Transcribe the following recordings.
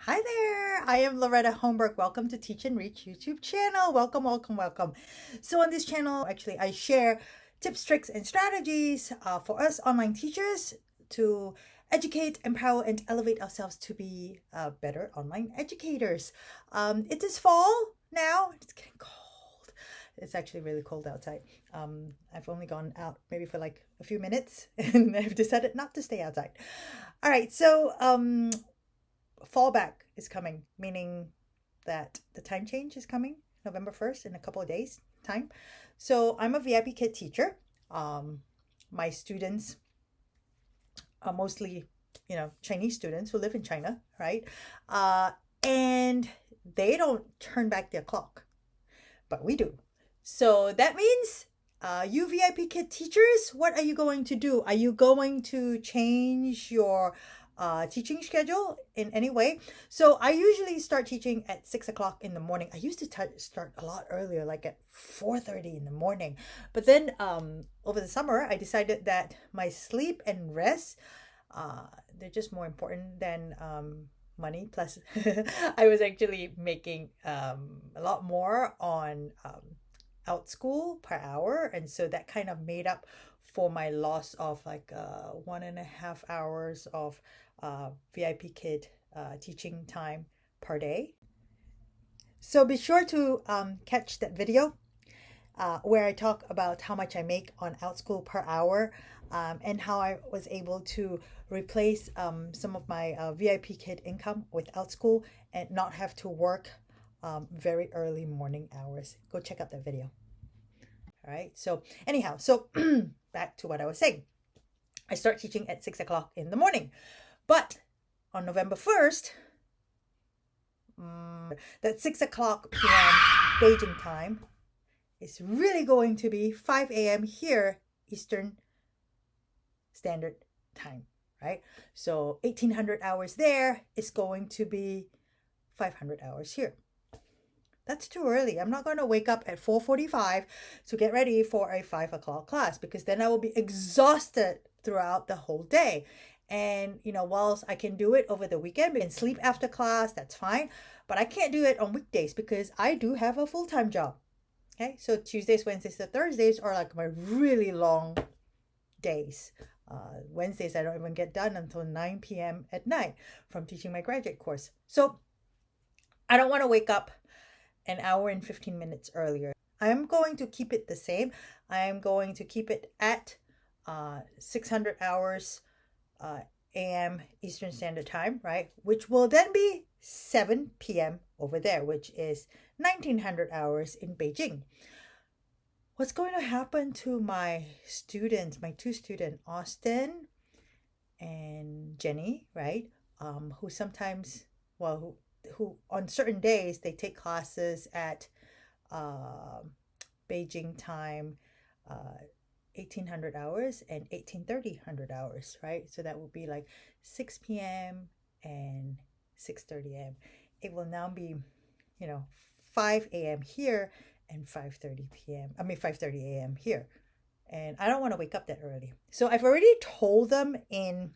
Hi there, I am Loretta Holmberg. Welcome to Teach and Reach YouTube channel. Welcome, welcome, welcome. So on this channel, actually, I share tips, tricks, and strategies for us online teachers to educate, empower, and elevate ourselves to be better online educators. It is fall now. It's getting cold. It's actually really cold outside. I've only gone out maybe for like a few minutes and I've decided not to stay outside. All right, so fallback is coming, meaning that the time change is coming November 1st in a couple of days time. So I'm a VIPKID teacher. My students are mostly, Chinese students who live in China, right? And they don't turn back their clock, but we do. So that means you VIPKID teachers, what are you going to do? Are you going to change your teaching schedule in any way? So I usually start teaching at 6 o'clock in the morning. I used to start a lot earlier, like at 4:30 in the morning. But then over the summer, I decided that my sleep and rest, they're just more important than money. Plus, I was actually making a lot more on OutSchool per hour, and so that kind of made up for my loss of like 1.5 hours of VIPKID teaching time per day. So be sure to catch that video where I talk about how much I make on OutSchool per hour, and how I was able to replace some of my VIPKID income with OutSchool and not have to work very early morning hours. Go check out that video. All right. So anyhow, back to what I was saying. I start teaching at 6 o'clock in the morning, but on November 1st, that 6 o'clock p.m. Beijing time is really going to be 5 a.m. here, Eastern Standard Time, right? So 1800 hours there is going to be 500 hours here. That's too early. I'm not going to wake up at 4:45 to get ready for a 5 o'clock class, because then I will be exhausted throughout the whole day. And, whilst I can do it over the weekend and sleep after class, that's fine. But I can't do it on weekdays because I do have a full-time job. Okay, so Tuesdays, Wednesdays, and Thursdays are like my really long days. Wednesdays, I don't even get done until 9 p.m. at night from teaching my graduate course. So I don't want to wake up an hour and 15 minutes earlier. I'm going to keep it the same. I am going to keep it at 600 hours a.m. Eastern Standard Time, right? Which will then be 7 p.m. over there, which is 1900 hours in Beijing. What's going to happen to my students, my two students, Austin and Jenny, right? Who sometimes, who on certain days they take classes at Beijing time, 1800 hours and 1830 hours, right? So that would be like 6 p.m. and 6:30 a.m. It will now be 5 a.m. here and 5:30 a.m. here, and I don't want to wake up that early. So I've already told them in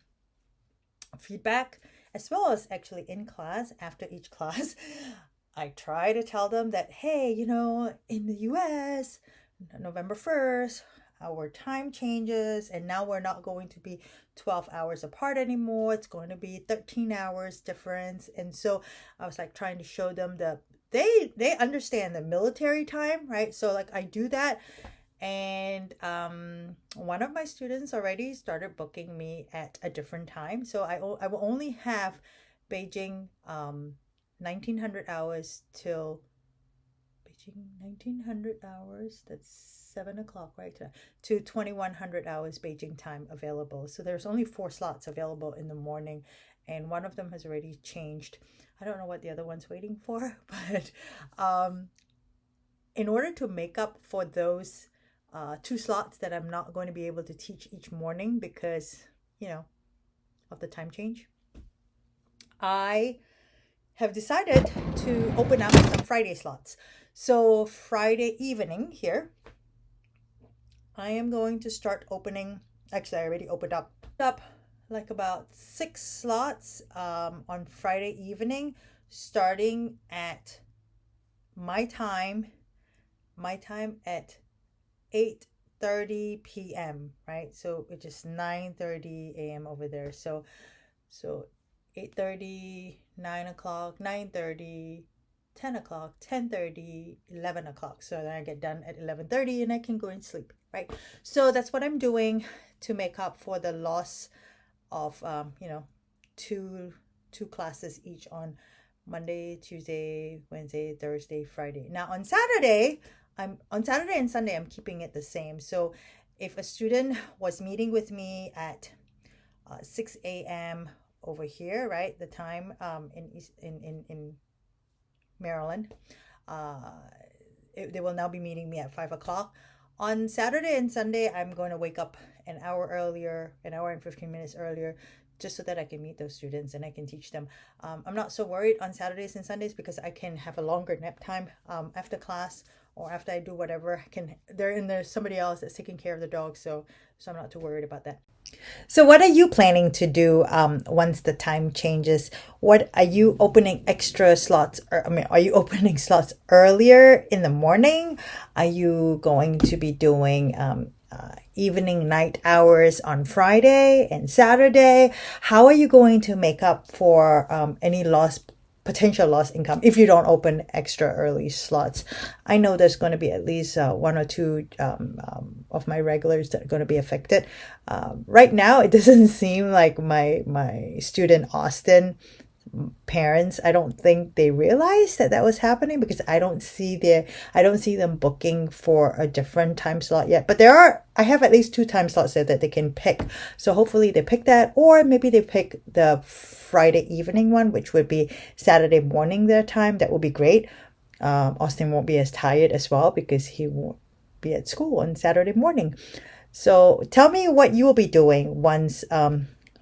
feedback, as well as actually in class after each class. I try to tell them that, hey, in the US, November 1st, our time changes, and now we're not going to be 12 hours apart anymore. It's going to be 13 hours difference. And so I was like trying to show them they understand the military time, right? So like I do that. And one of my students already started booking me at a different time. So I will only have Beijing 1900 hours till Beijing 1900 hours. That's 7 o'clock, right? To 2100 hours Beijing time available. So there's only 4 slots available in the morning, and one of them has already changed. I don't know what the other one's waiting for, but in order to make up for those 2 slots that I'm not going to be able to teach each morning because, of the time change, I have decided to open up some Friday slots. So Friday evening here, I am going to start opening. Actually, I already opened up like about 6 slots on Friday evening, starting at my time, at 8:30 p.m., right? So which is 9:30 a.m. over there. So 8:30, 9 o'clock, 9:30, 10 o'clock, 10:30, 11 o'clock. So then I get done at 11:30 and I can go and sleep, right? So that's what I'm doing to make up for the loss of two classes each on Monday, Tuesday, Wednesday, Thursday, Friday. Now on Saturday and Sunday I'm keeping it the same. So if a student was meeting with me at 6 a.m. over here, right, the time in Maryland, they will now be meeting me at 5 o'clock. On Saturday and Sunday, I'm going to wake up an hour earlier, an hour and 15 minutes earlier, just so that I can meet those students and I can teach them. I'm not so worried on Saturdays and Sundays because I can have a longer nap time after class or after I do whatever. There's somebody else that's taking care of the dog, so I'm not too worried about that. So what are you planning to do once the time changes? What are you opening extra slots? Are you opening slots earlier in the morning? Are you going to be doing evening night hours on Friday and Saturday? How are you going to make up for any potential lost income if you don't open extra early slots? I know there's going to be at least one or two of my regulars that are going to be affected. Right now, it doesn't seem like my student Austin parents, I don't think they realized that was happening because I don't see them booking for a different time slot yet. But I have at least 2 time slots there that they can pick. So hopefully they pick that, or maybe they pick the Friday evening one, which would be Saturday morning their time. That would be great. Austin won't be as tired as well because he won't be at school on Saturday morning. So tell me what you will be doing once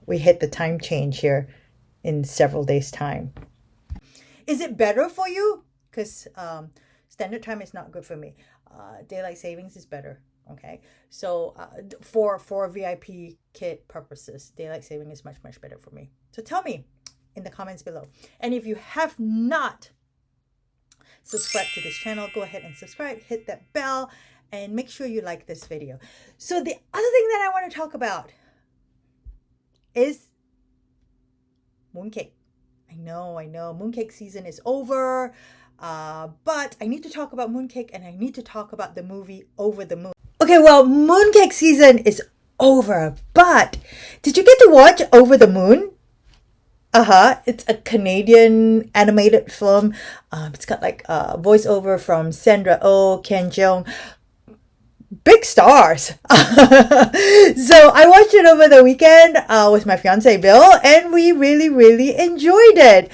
we hit the time change here in several days' time. Is it better for you? Because standard time is not good for me. Daylight savings is better. Okay, so for VIPKID purposes, daylight saving is much better for me. So tell me in the comments below. And if you have not subscribed to this channel, go ahead and subscribe, hit that bell, and make sure you like this video. So the other thing that I want to talk about is mooncake. I know, mooncake season is over, but I need to talk about mooncake and I need to talk about the movie Over the Moon. Okay, well, mooncake season is over, but did you get to watch Over the Moon? It's a Canadian animated film. It's got like a voiceover from Sandra Oh, Ken Jeong. Big stars. So I watched it over the weekend with my fiance Bill, and we really enjoyed it.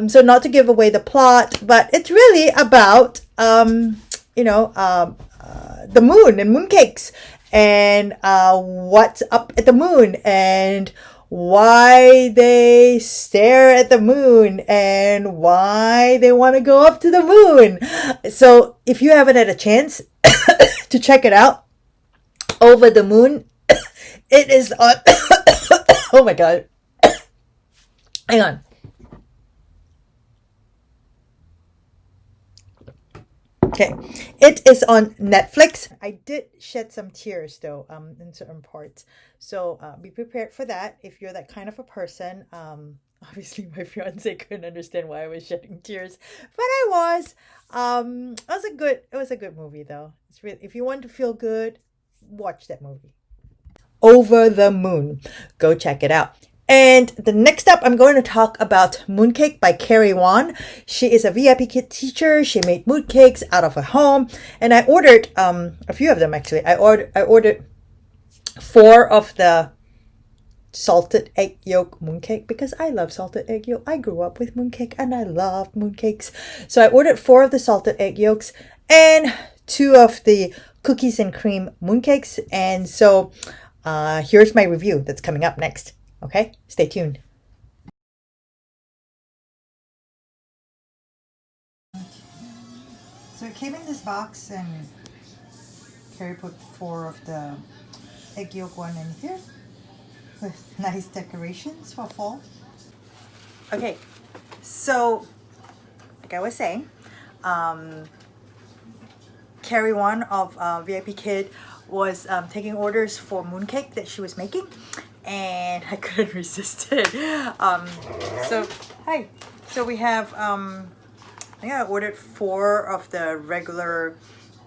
So not to give away the plot, but it's really about the moon and mooncakes and what's up at the moon and why they stare at the moon and why they want to go up to the moon. So if you haven't had a chance to check it out, Over the Moon, it is on oh my god, hang on. Okay, it is on Netflix. I did shed some tears though in certain parts, so be prepared for that if you're that kind of a person. Obviously my fiance couldn't understand why I was shedding tears, but I was. It was a good movie though. It's really, if you want to feel good, watch that movie. Over the Moon. Go check it out. And the next up, I'm going to talk about Mooncake by Carie Wan. She is a VIPKID teacher. She made mooncakes out of her home, and I ordered a few of them actually. I ordered 4 of the salted egg yolk mooncake because I love salted egg yolk. I grew up with mooncake and I love mooncakes. So I ordered 4 of the salted egg yolks and 2 of the cookies and cream mooncakes. And so here's my review that's coming up next. Okay, stay tuned. So it came in this box and Carie put 4 of the egg yolk one in here. with nice decorations for fall. Okay, so like I was saying, Carie Wan of VIPKID was taking orders for mooncake that she was making, and I couldn't resist it. So hi, so we have I think I ordered 4 of the regular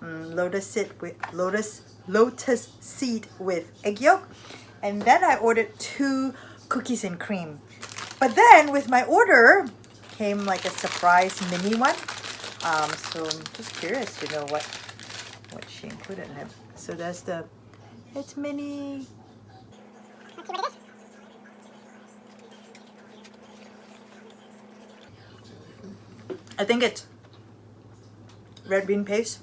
lotus seed with egg yolk, and then I ordered 2 cookies and cream. But then with my order came like a surprise mini one. So I'm just curious to know what she included in it. So that's it's mini. I think it's red bean paste.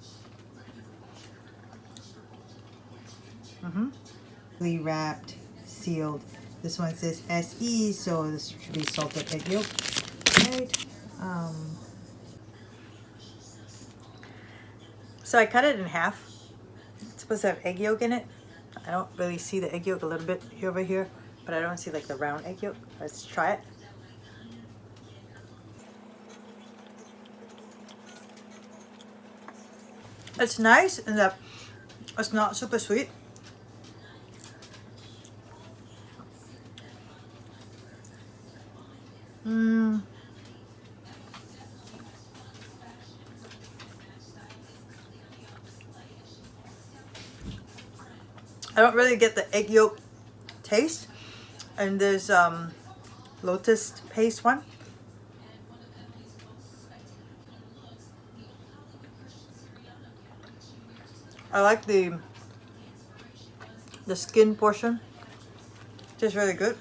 Wrapped, sealed. This one says SE, so this should be salted egg yolk. Right. So I cut it in half. It's supposed to have egg yolk in it. I don't really see the egg yolk a little bit over here, but I don't see like the round egg yolk. Let's try it. It's nice in that it's not super sweet. I don't really get the egg yolk taste. And there's lotus paste one. I like the skin portion. Tastes really good.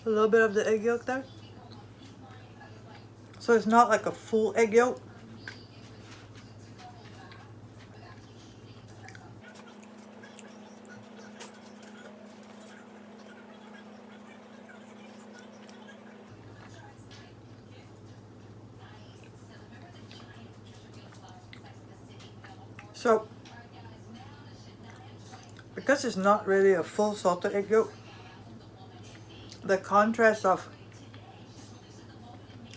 A little bit of the egg yolk there. So it's not like a full egg yolk. So because it's not really a full salted egg yolk, the contrast of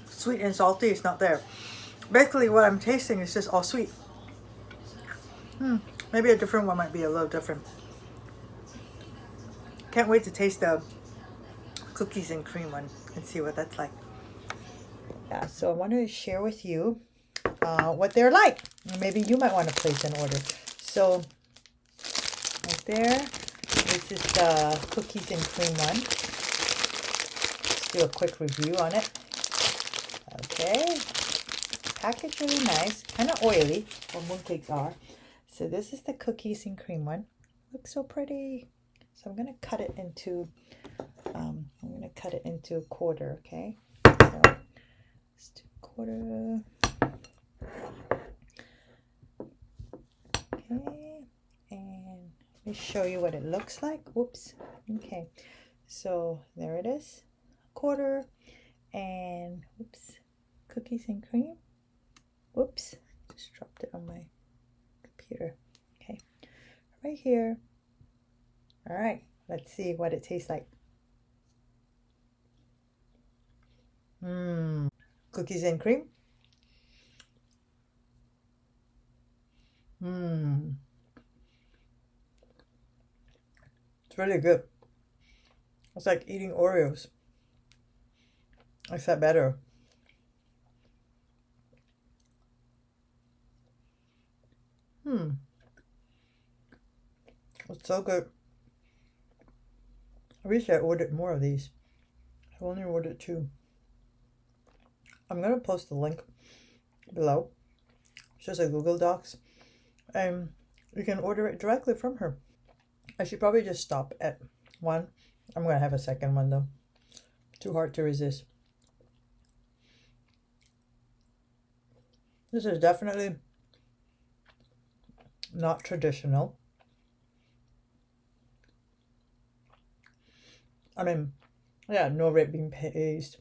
sweet and salty is not there. Basically what I'm tasting is just all sweet. Maybe a different one might be a little different. Can't wait to taste the cookies and cream one and see what that's like. Yeah, so I wanted to share with you what they're like. Maybe you might want to place an order. So right there, this is the cookies and cream one. Let's do a quick review on it. Okay, package really nice, kind of oily, what mooncakes are. So this is the cookies and cream one. Looks so pretty. So I'm gonna cut it into a quarter. Okay, so let's do a quarter. Okay, and let me show you what it looks like. Whoops. Okay, so there it is, quarter, and whoops, cookies and cream. Whoops, just dropped it on my computer. Okay, right here. All right, let's see what it tastes like. Cookies and cream. It's really good. It's like eating Oreos, except better. It's so good. I wish I ordered more of these. I only ordered 2. I'm gonna post the link below. It's just a Google Docs, and you can order it directly from her. I should probably just stop at 1. I'm gonna have a second one though. Too hard to resist. This is definitely not traditional. I mean, yeah, no red bean paste,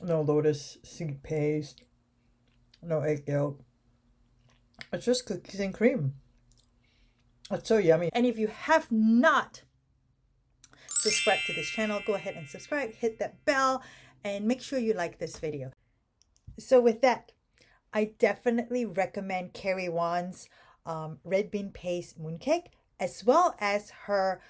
no lotus seed paste, no egg yolk. It's just cookies and cream. It's so yummy. And if you have not subscribed to this channel, go ahead and subscribe, hit that bell, and make sure you like this video. So with that, I definitely recommend Carie Wan's red bean paste mooncake, as well as her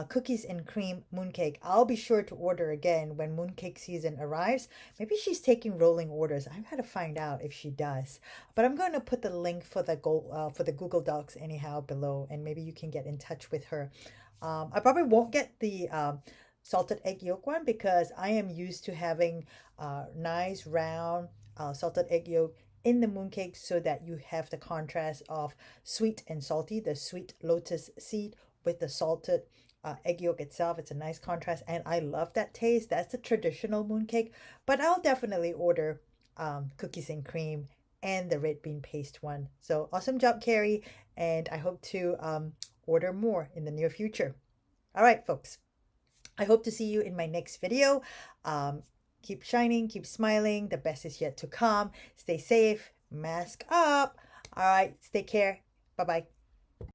cookies and cream mooncake. I'll be sure to order again when mooncake season arrives. Maybe she's taking rolling orders. I've got to find out if she does. But I'm going to put the link for the Google Docs anyhow below, and maybe you can get in touch with her. I probably won't get the salted egg yolk one because I am used to having nice round salted egg yolk in the mooncake so that you have the contrast of sweet and salty, the sweet lotus seed with the salted egg yolk itself. It's a nice contrast and I love that taste. That's the traditional mooncake, but I'll definitely order cookies and cream and the red bean paste one. So awesome job, Carie, and I hope to order more in the near future. All right, folks. I hope to see you in my next video. Keep shining, keep smiling. The best is yet to come. Stay safe, mask up. All right, take care. Bye-bye.